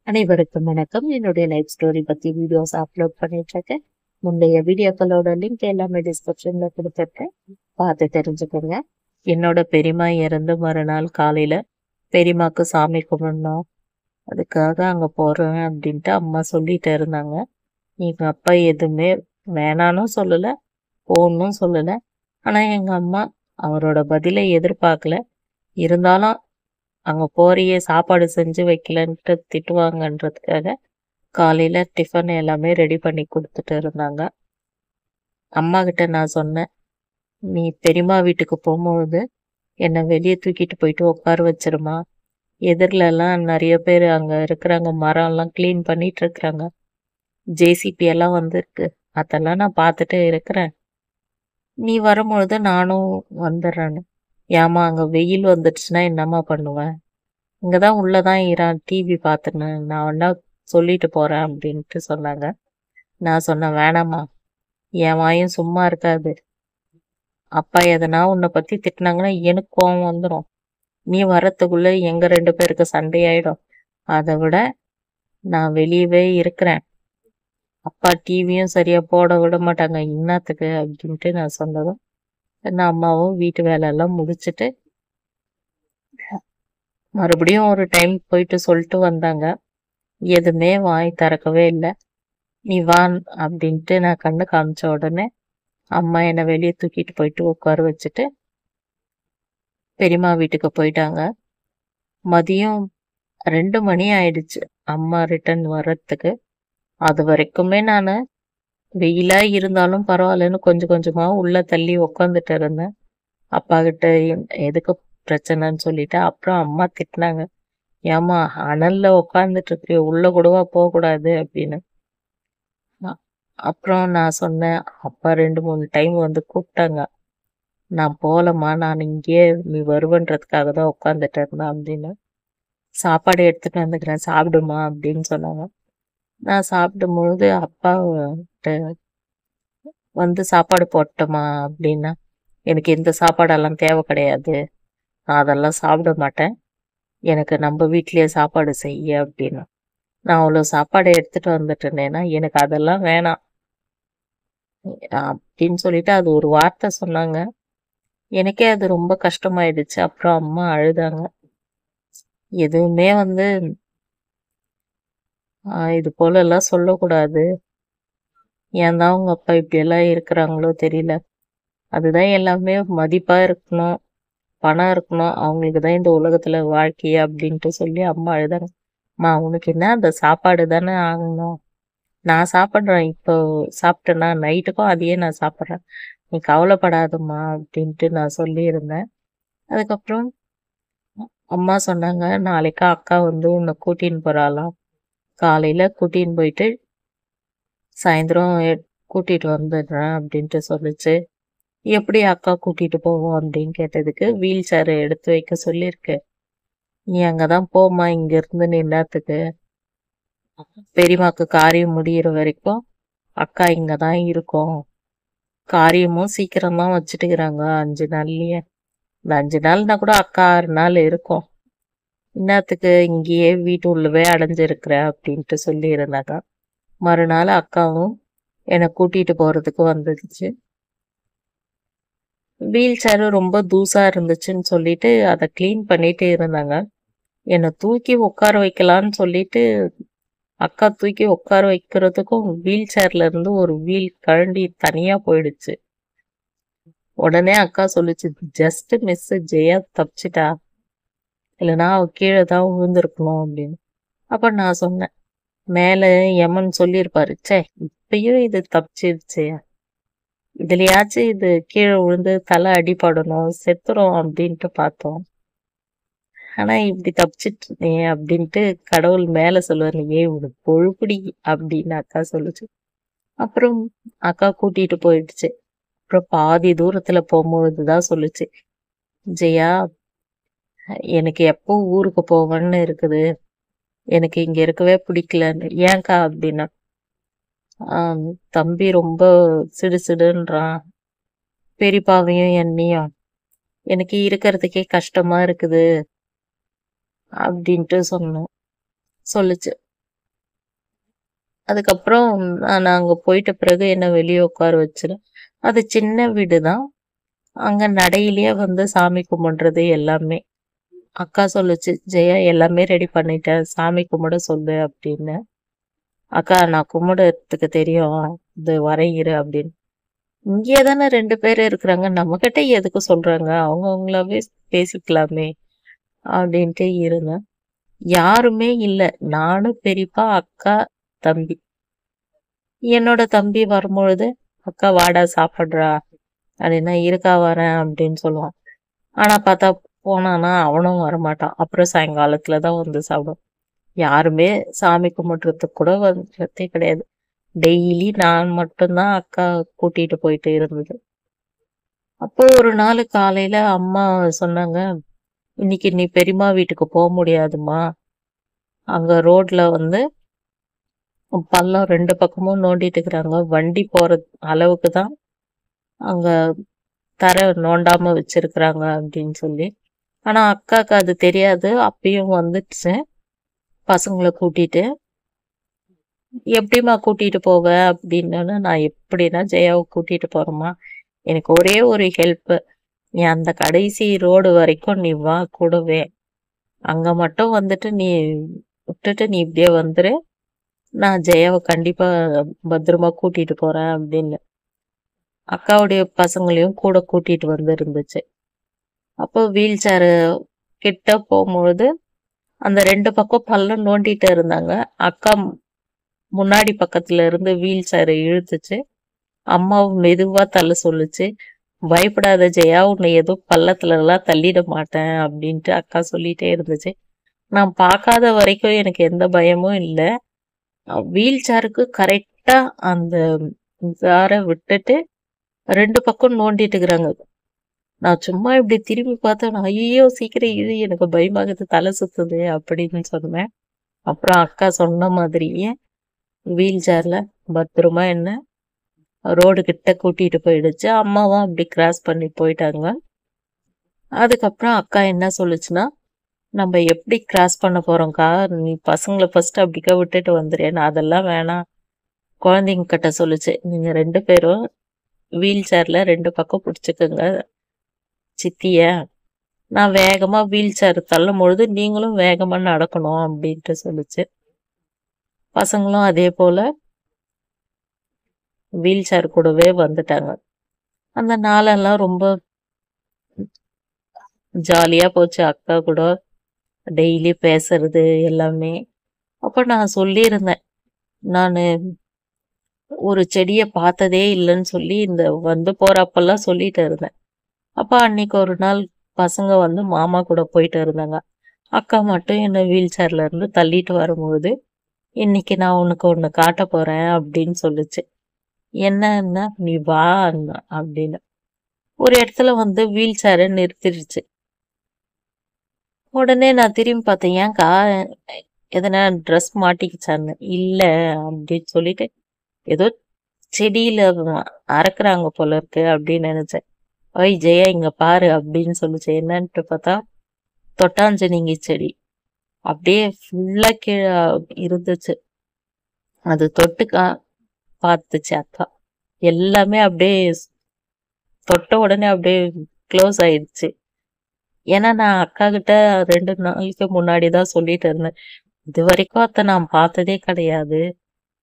அனைவருக்கும் வணக்கம். என்னுடைய லைஃப் ஸ்டோரி பத்தி வீடியோஸ் அப்லோட் பண்ணிட்டு இருக்கேன். முந்தைய வீடியோக்களோட லிங்க் எல்லாமே டிஸ்கிரிப்ஷன்ல கொடுத்துருக்கேன், பார்த்து தெரிஞ்சுக்கோங்க. என்னோட பெரியம்மா இறந்து மறுநாள் காலையில பெரியம்மாக்கு சாமி கும்பிடணும், அதுக்காக அங்க போறேன் அப்படின்ட்டு அம்மா சொல்லிட்டு இருந்தாங்க. எங்க அப்பா எதுவுமே வேணானும் சொல்லல, போகணும் சொல்லல. ஆனா எங்க அம்மா அவரோட பதிலை எதிர்பார்க்கல. இருந்தாலும் அங்க போறியே சாப்பாடு செஞ்சு வைக்கலன்ட்டு திட்டுவாங்கன்றதுக்காக காலையில டிஃபன் எல்லாமே ரெடி பண்ணி கொடுத்துட்டு இருந்தாங்க. அம்மா கிட்ட நான் சொன்னேன், நீ பெரியம்மா வீட்டுக்கு போகும்போது என்னை வெளியே தூக்கிட்டு போயிட்டு உட்கார வச்சிருமா. எதிரில எல்லாம் நிறைய பேர் அங்க இருக்கிறாங்க, மரம் எல்லாம் கிளீன் பண்ணிட்டு இருக்கிறாங்க, ஜேசிபி எல்லாம் வந்திருக்கு, அதெல்லாம் நான் பார்த்துட்டு இருக்கிறேன். நீ வரும்பொழுது நானும் வந்துடுறேன்னு. ஏமா அங்க வெயில் வந்துடுச்சுன்னா என்னம்மா பண்ணுவேன்? இங்கதான் உள்ளதான் ஈரான் டிவி பார்த்துன்னு நான் வேணா சொல்லிட்டு போறேன் அப்படின்ட்டு சொன்னாங்க. நான் சொன்னேன், வேணாம்மா, என் வாயும் சும்மா இருக்காது. அப்பா எதனா உன்னை பத்தி திட்டினாங்கன்னா எனக்கு கோவம் வந்துடும். நீ வரத்துக்குள்ள எங்க 2 பேருக்கு சண்டையாயிடும். அதை விட நான் வெளியவே இருக்கிறேன். அப்பா டிவியும் சரியா போட விட மாட்டாங்க, இன்னத்துக்கு அப்படின்ட்டு நான் சொன்னதும் நான் அம்மாவும் வீட்டு வேலை எல்லாம் முடிச்சுட்டு மறுபடியும் ஒரு டைம் போயிட்டு சொல்லிட்டு வந்தாங்க. எதுவுமே வாய் திறக்கவே இல்லை. நீ வான் அப்படின்ட்டு நான் கண்ணு காமிச்ச உடனே அம்மா என்னை வெளியே தூக்கிட்டு போயிட்டு உட்கார வச்சுட்டு பெரியம்மா வீட்டுக்கு போயிட்டாங்க. மதியம் 2 மணி ஆயிடுச்சு அம்மா ரிட்டர்ன் வர்றதுக்கு. அது வரைக்குமே நான் வெயிலா இருந்தாலும் பரவாயில்லன்னு கொஞ்சம் கொஞ்சமா உள்ள தள்ளி உக்காந்துட்டு இருந்தேன். அப்பா கிட்ட எதுக்கு பிரச்சனைன்னு சொல்லிட்டு அப்புறம் அம்மா திட்டினாங்க, ஏமா அனல்ல உக்காந்துட்டு இருக்கிறிய, உள்ள கூடவா போகக்கூடாது அப்படின்னு. அப்புறம் நான் சொன்னேன், அப்பா 2-3 டைம் வந்து கூப்பிட்டாங்க, நான் போகலம்மா, நான் இங்கேயே நீ வருவன்றதுக்காக தான் உட்காந்துட்டு இருந்தேன் அப்படின்னு. சாப்பாடு எடுத்துட்டு வந்துக்கிறேன் சாப்பிடுமா அப்படின்னு சொன்னாங்க. நான் சாப்பிடும்பொழுது அப்பா வந்து சாப்பாடு போட்டோமா அப்படின்னா, எனக்கு இந்த சாப்பாடெல்லாம் தேவை கிடையாது, நான் அதெல்லாம் சாப்பிட மாட்டேன், எனக்கு நம்ம வீட்லயே சாப்பாடு செய்ய அப்படின்னு. நான் அவ்வளோ சாப்பாடு எடுத்துட்டு வந்துட்டு இருந்தேன்னா எனக்கு அதெல்லாம் வேணாம் அப்படின்னு சொல்லிட்டு அது ஒரு வார்த்தை சொன்னாங்க. எனக்கே அது ரொம்ப கஷ்டமாயிடுச்சு. அப்புறம் அம்மா அழுதாங்க. எதுவுமே வந்து இது போல எல்லாம் சொல்லக்கூடாது, ஏன் தான் உங்க அப்பா இப்படி எல்லாம் இருக்கிறாங்களோ தெரியல, அதுதான் எல்லாமே மதிப்பா இருக்கணும், பணம் இருக்கணும், அவங்களுக்கு தான் இந்த உலகத்துல வாழ்க்கையே அப்படின்ட்டு சொல்லி அம்மா அழுதாங்க. அம்மா உனக்கு என்ன, அந்த சாப்பாடு தானே ஆகணும், நான் சாப்பிட்றேன், இப்போ சாப்பிட்டேன்னா நைட்டுக்கும் அதையே நான் சாப்பிட்றேன், நீ கவலைப்படாதம்மா அப்படின்ட்டு நான் சொல்லியிருந்தேன். அதுக்கப்புறம் அம்மா சொன்னாங்க, நாளைக்கு அக்கா வந்து உன்னை கூட்டின்னு போறாளாம், காலையில கூட்டின்னு போயிட்டு சாயந்தரம் கூட்டிட்டு வந்துடுறேன் அப்படின்ட்டு சொல்லிச்சு. எப்படி அக்கா கூட்டிட்டு போவோம் அப்படின்னு கேட்டதுக்கு, வீல் சேரை எடுத்து வைக்க சொல்லியிருக்கு, நீ அங்கதான் போமா, இங்க இருந்து நின்னத்துக்கு பெரியமாக்கு காரியம் முடியிற வரைக்கும் அக்கா இங்கதான் இருக்கும், காரியமும் சீக்கிரம் தான் வச்சுட்டுக்கிறாங்க 5 நாள்லயே, இந்த 5 நாள்னா கூட அக்கா 6 நாள் இருக்கும், இன்னத்துக்கு இங்கேயே வீட்டு உள்ளவே அடைஞ்சிருக்கிற அப்படின்ட்டு சொல்லி இருந்தாங்க. மறுநாள் அக்காவும் என்னை கூட்டிட்டு போறதுக்கு வந்துடுச்சு. வீல் சேரு ரொம்ப தூசா இருந்துச்சுன்னு சொல்லிட்டு அதை கிளீன் பண்ணிட்டு இருந்தாங்க. என்னை தூக்கி உட்கார வைக்கலான்னு சொல்லிட்டு அக்கா தூக்கி உட்கார வைக்கிறதுக்கும் வீல் சேர்ல இருந்து ஒரு வீல் கழண்டி தனியா போயிடுச்சு. உடனே அக்கா சொல்லுச்சு, ஜஸ்ட் மிஸ், ஜெயா தப்பிச்சிட்டா, இல்லைன்னா அவ கீழே தான் விழுந்திருக்கணும் அப்படின்னு. அப்ப நான் சொன்னேன், மேல யமன் சொல்லியிருப்பாரு, சே இப்பயும் இது தப்பிச்சிருச்சே, இதுலயாச்சும் இது கீழே விழுந்து தலை அடிபடணும், செத்துரும் அப்படின்ட்டு பார்த்தோம், ஆனா இப்படி தப்பிச்சிட்டு அப்படின்ட்டு கடவுள் மேல சொல்லுவாரு, ஏ உனக்கு பொழுப்புடி அப்படின்னு அக்கா சொல்லுச்சு. அப்புறம் அக்கா கூட்டிட்டு போயிடுச்சு. அப்புறம் பாதி தூரத்துல போகும்பொழுதுதான் சொல்லுச்சு, ஜெயா எனக்கு எப்போ ஊருக்கு போவேன்னு இருக்குது, எனக்கு இங்க இருக்கவே பிடிக்கலன்னு. ஏன்க்கா அப்படின்னா, தம்பி ரொம்ப சிடுசிடுன்றான், பெரியப்பாவையும் என்னையும், எனக்கு இருக்கிறதுக்கே கஷ்டமா இருக்குது அப்படின்ட்டு சொல்லுச்சு. அதுக்கப்புறம் நான் அங்க போயிட்ட பிறகு என்ன வெளியே உட்கார வச்சிரு. அது சின்ன வீடுதான். அங்க நடையிலேயே வந்து சாமி கும்பிடுறது எல்லாமே. அக்கா சொல்லுச்சு, ஜெயா எல்லாமே ரெடி பண்ணிட்டேன், சாமி கும்பிட சொல்லு அப்படின்னு. அக்கா நான் கும்பிடுறதுக்கு தெரியும், இது வரேன் இரு அப்படின்னு. இங்கே தானே 2 பேர் இருக்கிறாங்க, நம்ம கிட்ட எதுக்கு சொல்றாங்க, அவங்க அவங்களாவே பேசிக்கலாமே அப்படின்ட்டு இருந்தேன். யாருமே இல்ல. நானும் பெரியப்பா, அக்கா, தம்பி. என்னோட தம்பி வரும்பொழுது, அக்கா வாடா சாப்பிடுறா அப்படின்னா, இருக்கா வரேன் அப்படின்னு சொல்லுவான். ஆனா பார்த்தா போனானா அவனும் வரமாட்டான். அப்புறம் சாயங்காலத்துல தான் வந்து சாப்பிடும். யாருமே சாமி கும்பிடுறதுக்கு கூட வந்ததே கிடையாது. டெய்லி நான் மட்டும்தான் அக்கா கூட்டிட்டு போயிட்டு இருந்தது. அப்போ ஒரு நாள் காலையில அம்மா சொன்னாங்க, இன்னைக்கு நீ பெரியம்மா வீட்டுக்கு போக முடியாதும்மா. அங்க ரோட்ல வந்து பள்ளம் 2 பக்கமும் நோண்டிட்டு இருக்கிறாங்க. வண்டி போற அளவுக்கு தான் அங்க தரை நோண்டாம வச்சிருக்கிறாங்க அப்படின்னு சொல்லி. ஆனா அக்காக்கு அது தெரியாது. அப்பயும் வந்துடுச்சு பசங்களை கூட்டிட்டு. எப்படிம்மா கூட்டிட்டு போவ அப்படின்னு. நான் எப்படின்னா ஜெயாவை கூட்டிட்டு போறேம்மா, எனக்கு ஒரே ஒரு ஹெல்ப், நீ அந்த கடைசி ரோடு வரைக்கும் நீ வா கூடவே, அங்க மட்டும் வந்துட்டு நீ விட்டுட்டு நீ இப்படியே வந்துரு, நான் ஜெயாவை கண்டிப்பா பத்திரமா கூட்டிட்டு போறேன் அப்படின்னு. அக்காவுடைய பசங்களையும் கூட கூட்டிட்டு வந்து இருந்துச்சு. அப்போ வீல் சேரு கிட்ட போகும்பொழுது அந்த 2 பக்கம் பள்ளம் நோண்டிட்டு இருந்தாங்க. அக்கா முன்னாடி பக்கத்துல இருந்து வீல் சேரை இழுத்துச்சு. அம்மாவும் மெதுவா தள்ள சொல்லுச்சு. பயப்படாத ஜெயா, உன்னை ஏதோ பள்ளத்துல எல்லாம் தள்ளிட மாட்டேன் அப்படின்ட்டு அக்கா சொல்லிட்டே இருந்துச்சு. நான் பார்க்காத வரைக்கும் எனக்கு எந்த பயமும் இல்லை. வீல் சேருக்கு கரெக்டா அந்த ஜாரை விட்டுட்டு 2 பக்கம் நோண்டிட்டு இருக்கிறாங்க. நான் சும்மா இப்படி திரும்பி பார்த்தேன். ஐயோ சீக்கிரம் இது, எனக்கு பயமாகுது, தலை சுத்துது அப்படின்னு சொன்னேன். அப்புறம் அக்கா சொன்ன மாதிரியே வீல் சேர்ல பத்திரமா என்ன ரோடு கிட்ட கூட்டிட்டு போயிடுச்சு. அம்மாவும் அப்படி கிராஸ் பண்ணி போயிட்டாங்க. அதுக்கப்புறம் அக்கா என்ன சொல்லுச்சுன்னா, நம்ம எப்படி கிராஸ் பண்ண போறோம்க்கா, நீ பசங்களை ஃபர்ஸ்ட் அப்படிக்கா விட்டுட்டு வந்துடுறேன். அதெல்லாம் வேணாம், குழந்தைங்க கிட்ட சொல்லுச்சு, நீங்க 2 பேரும் வீல் சேர்ல 2 பக்கம் பிடிச்சுக்குங்க சித்திய, நான் வேகமா வீல் சேர் தள்ளும் பொழுது நீங்களும் வேகமா நடக்கணும் அப்படின்ட்டு சொல்லுச்சு. பசங்களும் அதே போல வீல் சேர் கூடவே வந்துட்டாங்க. அந்த நாளெல்லாம் ரொம்ப ஜாலியா போச்சு அக்கா கூட டெய்லி பேசுறது எல்லாமே. அப்ப நான் சொல்லியிருந்தேன், நானு ஒரு செடியை பார்த்ததே இல்லைன்னு சொல்லி இந்த வந்து போறப்பெல்லாம் சொல்லிட்டு இருந்தேன். அப்ப அன்னைக்கு ஒரு நாள் பசங்க வந்து மாமா கூட போயிட்டு இருந்தாங்க. அக்கா மட்டும் என்ன வீல் சேர்ல இருந்து தள்ளிட்டு வரும்போது, இன்னைக்கு நான் உனக்கு ஒண்ணு காட்ட போறேன் அப்படின்னு சொல்லுச்சு. என்னன்னா, நீ வா அப்படின்னு. ஒரு இடத்துல வந்து வீல் சேரை நிறுத்திடுச்சு. உடனே நான் திரும்பி பார்த்தேன், ஏன்க்கா எதனா ட்ரெஸ் மாட்டிக்கிச்சான்னு. இல்ல அப்படின்னு சொல்லிட்டு, ஏதோ செடியில அறக்குறாங்க போல இருக்கு அப்படின்னு நினைச்சேன். ஓய் ஜெயா இங்க பாரு அப்படின்னு சொல்லுச்சு. என்னன்ட்டு பார்த்தா தொட்டாஞ்சனிங்கி செடி அப்படியே ஃபுல்லா கீழே இருந்துச்சு. அது தொட்டு பார்த்துச்சு அக்கா. எல்லாமே அப்படியே தொட்ட உடனே அப்படியே க்ளோஸ் ஆயிடுச்சு. ஏன்னா நான் அக்கா கிட்ட 2 நாளைக்கு முன்னாடிதான் சொல்லிட்டு இருந்தேன், இது வரைக்கும் அத்தை நான் பார்த்ததே கிடையாது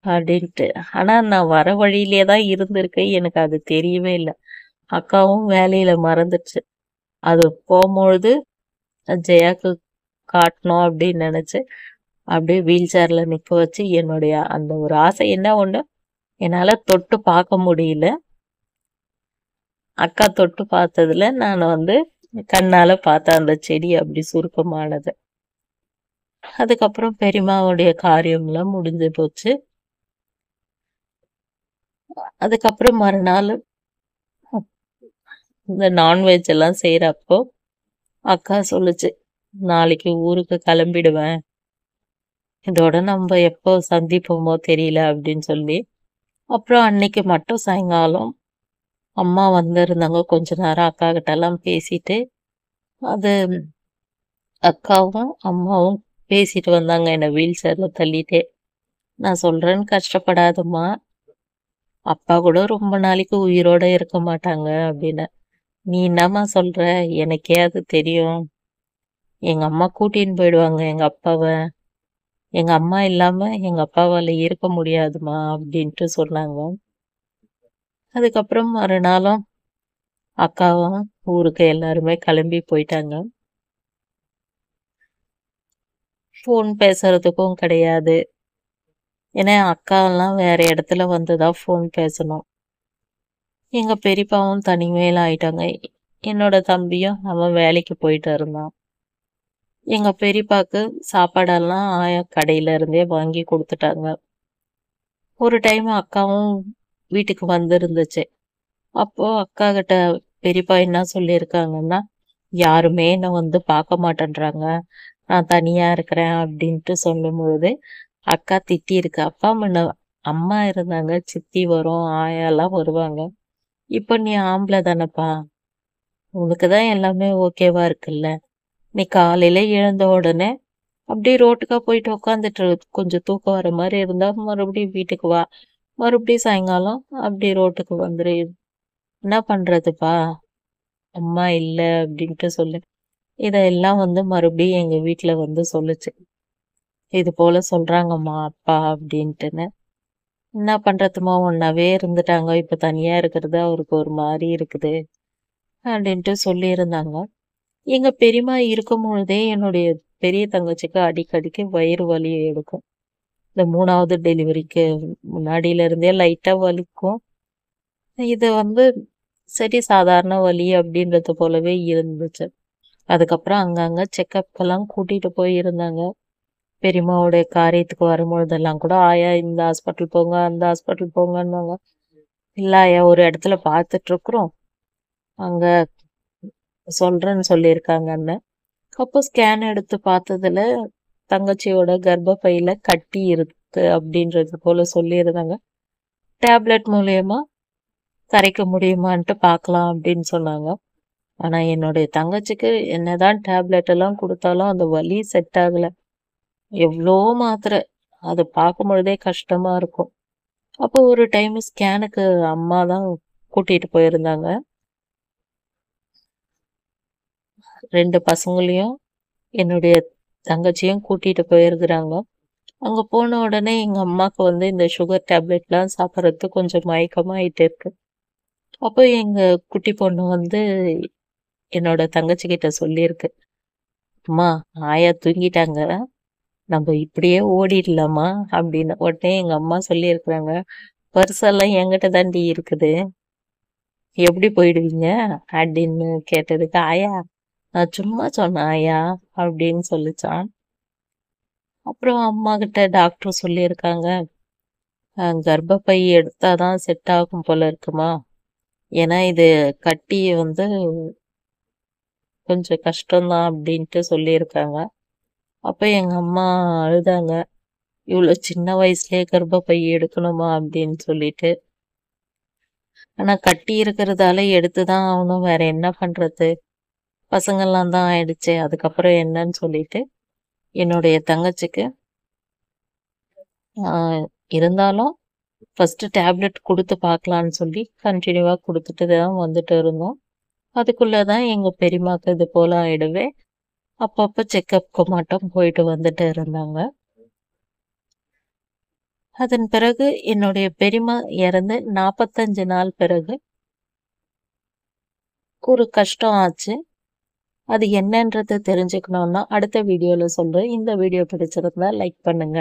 அப்படின்ட்டு. ஆனா நான் வர வழியிலே தான் இருந்திருக்கேன், எனக்கு அது தெரியவே இல்லை. அக்காவும் வேலையில மறந்துடுச்சு. அது போகும்பொழுது ஜெயாக்கு காட்டணும் அப்படின்னு நினைச்சு அப்படியே வீல் சேர்ல நிக்க வச்சு, என்னுடைய அந்த ஒரு ஆசை என்ன ஒண்ணு, என்னால தொட்டு பார்க்க முடியல. அக்கா தொட்டு பார்த்ததுல நான் வந்து கண்ணால பார்த்தேன் அந்த செடி அப்படி சுருக்கமானது. அதுக்கப்புறம் பெரியம்மாவுடைய காரியம்லாம் முடிஞ்சு போச்சு. அதுக்கப்புறம் மறுநாள் இந்த நான்வெஜ் எல்லாம் செய்யறப்போ அக்கா சொல்லுச்சு, நாளைக்கு ஊருக்கு கிளம்பிடுவேன், இதோட நம்ம எப்போ சந்திப்போமோ தெரியல அப்படின்னு சொல்லி. அப்புறம் அன்னைக்கு மட்டும் சாயங்காலம் அம்மா வந்திருந்தாங்க. கொஞ்ச நேரம் அக்கா கிட்ட எல்லாம் பேசிட்டு, அது அக்காவும் அம்மாவும் பேசிட்டு வந்தாங்க, என்னை வீல் சேர்ல தள்ளிட்டே. நான் சொல்றேன்னு கஷ்டப்படாதம்மா. அப்பா கூட ரொம்ப நாளைக்கு உயிரோட இருக்க மாட்டாங்க அப்படின்னு. நீ என்னம்மா சொல்ற? எனக்கே அது தெரியும். எங்க அம்மா கூட்டின்னு போயிடுவாங்க எங்க அப்பாவ. எங்க அம்மா இல்லாம எங்க அப்பாவால இருக்க முடியாதும்மா அப்படின்ட்டு சொன்னாங்க. அதுக்கப்புறம் மறுநாளும் அக்காவும் ஊருக்கு எல்லாருமே கிளம்பி போயிட்டாங்க. ஃபோன் பேசுறதுக்கும் கிடையாது. ஏன்னா அக்கா எல்லாம் வேற இடத்துல வந்துதான் ஃபோன் பேசணும். எங்க பெரியப்பாவும் தனிமையில ஆயிட்டாங்க. என்னோட தம்பியும் அவன் வேலைக்கு போயிட்டு இருந்தான். எங்க பெரியப்பாக்கு சாப்பாடெல்லாம் ஆயா கடையில இருந்தே வாங்கி கொடுத்துட்டாங்க. ஒரு டைம் அக்காவும் வீட்டுக்கு வந்திருந்துச்சு. அப்போ அக்கா கிட்ட பெரியப்பா என்ன சொல்லியிருக்காங்கன்னா, யாருமே என்ன வந்து பார்க்க மாட்டேன்றாங்க. நான் தனியா இருக்கிறேன் அப்படின்ட்டு சொல்லும் பொழுது அக்கா திட்டியிருக்கு. அப்பா முன்ன அம்மா இருந்தாங்க, சித்தி வரும், ஆயாலாம் வருவாங்க. இப்ப நீ ஆம்பளை தானப்பா. உனக்கு தான் எல்லாமே ஓகேவா இருக்குல்ல. நீ காலையில எழுந்த உடனே அப்படியே ரோட்டுக்கா போயிட்டு உக்காந்துட்டு இரு. கொஞ்சம் தூக்கம் வர மாதிரி இருந்தா மறுபடியும் வீட்டுக்கு வா. மறுபடியும் சாயங்காலம் அப்படி ரோட்டுக்கு வந்துரு. என்ன பண்றதுப்பா? அம்மா இல்ல அப்படின்ட்டு சொல்லு. இதெல்லாம் வந்து மறுபடியும் எங்க வீட்ல வந்து சொல்லுச்சு. இது போல சொல்றாங்கம்மா அப்பா அப்படின்ட்டுன்னு. என்ன பண்றதும்மா, ஒன்னாவே இருந்துட்டாங்க. இப்ப தனியா இருக்கிறது அவருக்கு ஒரு மாதிரி இருக்குது அப்படின்ட்டு சொல்லியிருந்தாங்க. எங்க பெரியம்மா இருக்கும் பொழுதே என்னுடைய பெரிய தங்கச்சிக்கு அடிக்கடிக்கு வயிறு வலி எடுக்கும். இந்த 3வது டெலிவரிக்கு முன்னாடியில இருந்தே லைட்டா வலிக்கும். இது வந்து சரி சாதாரண வலி அப்படின்றது போலவே இருந்துச்சு. அதுக்கப்புறம் அங்கங்க செக்கப்க்கெல்லாம் கூட்டிட்டு போயிருந்தாங்க. பெரியம்மாவுடைய காரியத்துக்கு வரும்பொழுதெல்லாம் கூட ஆயா இந்த ஹாஸ்பிட்டல் போங்க, அந்த ஹாஸ்பிட்டல் போங்கன்னுவாங்க. இல்ல ஆயா, ஒரு இடத்துல பார்த்துட்டு இருக்கிறோம். அங்க சொல்றேன்னு சொல்லியிருக்காங்கன்னு. அப்போ ஸ்கேன் எடுத்து பார்த்ததுல தங்கச்சியோட கர்ப்பப்பையில கட்டி இருக்கு அப்படின்றது போல சொல்லியிருந்தாங்க. டேப்லெட் மூலியமா கரைக்க முடியுமான்ட்டு பார்க்கலாம் அப்படின்னு சொன்னாங்க. ஆனா என்னுடைய தங்கச்சிக்கு என்னதான் டேப்லெட் எல்லாம் கொடுத்தாலும் அந்த வலி செட் ஆகல. எவ்வளோ மாத்திரை. அதை பார்க்கும் பொழுதே கஷ்டமா இருக்கும். அப்போ ஒரு டைம் ஸ்கேனுக்கு அம்மா தான் கூட்டிட்டு போயிருந்தாங்க. 2 பசங்களையும் என்னுடைய தங்கச்சியும் கூட்டிட்டு போயிருக்கிறாங்க. அங்க போன உடனே எங்க அம்மாக்கு வந்து இந்த சுகர் டேப்லெட்லாம் சாப்பிட்றதுக்கு கொஞ்சம் மயக்கமாயிட்டு இருக்கு. அப்போ எங்க குட்டி பொண்ணு வந்து என்னோட தங்கச்சி கிட்ட சொல்லியிருக்கு. அம்மா, ஆயா தூங்கிட்டாங்க. நம்ம இப்படியே ஓடிடலாமா அப்படின்னு. உடனே எங்க அம்மா சொல்லியிருக்கிறாங்க, பர்செல்லாம் என்கிட்ட தாண்டி இருக்குது. எப்படி போயிடுவீங்க அப்படின்னு கேட்டதுக்கு, ஆயா நான் சும்மா சொன்னேன் ஆயா அப்படின்னு சொல்லிச்சான். அப்புறம் அம்மா கிட்ட டாக்டர் சொல்லியிருக்காங்க, கர்ப்பப்பை எடுத்தாதான் செட் ஆகும் போல இருக்குமா. ஏன்னா இது கட்டி வந்து கொஞ்சம் கஷ்டம்தான் அப்படின்ட்டு சொல்லியிருக்காங்க. அப்ப எங்க அம்மா அழுதாங்க. இவ்வளவு சின்ன வயசுலயே கர்ப்பப்பை எடுக்கணுமா அப்படின்னு சொல்லிட்டு. ஆனா கட்டி இருக்கிறதால எடுத்துதான் ஆகணும், வேற என்ன பண்றது. பசங்கள்லாம் தான் ஆயிடுச்சு, அதுக்கப்புறம் என்னன்னு சொல்லிட்டு என்னுடைய தங்கச்சிக்கு ஆஹ் இருந்தாலும் ஃபர்ஸ்ட் டேப்லெட் கொடுத்து பார்க்கலான்னு சொல்லி கண்டினியூவா கொடுத்துட்டு தான் வந்துட்டு இருந்தோம். அதுக்குள்ளதான் எங்க பெரியம்மாக்கு இது போல ஆயிடுவே. அப்பப்ப செக்கப்க்கு மட்டும் போயிட்டு வந்துட்டு இருந்தாங்க. அதன் பிறகு என்னுடைய பெரியம்மா இறந்து 45 நாள் பிறகு ஒரு கஷ்டம் ஆச்சு. அது என்னன்றதை தெரிஞ்சுக்கணும்னா அடுத்த வீடியோல சொல்றேன். இந்த வீடியோ பிடிச்சிருந்தா லைக் பண்ணுங்க.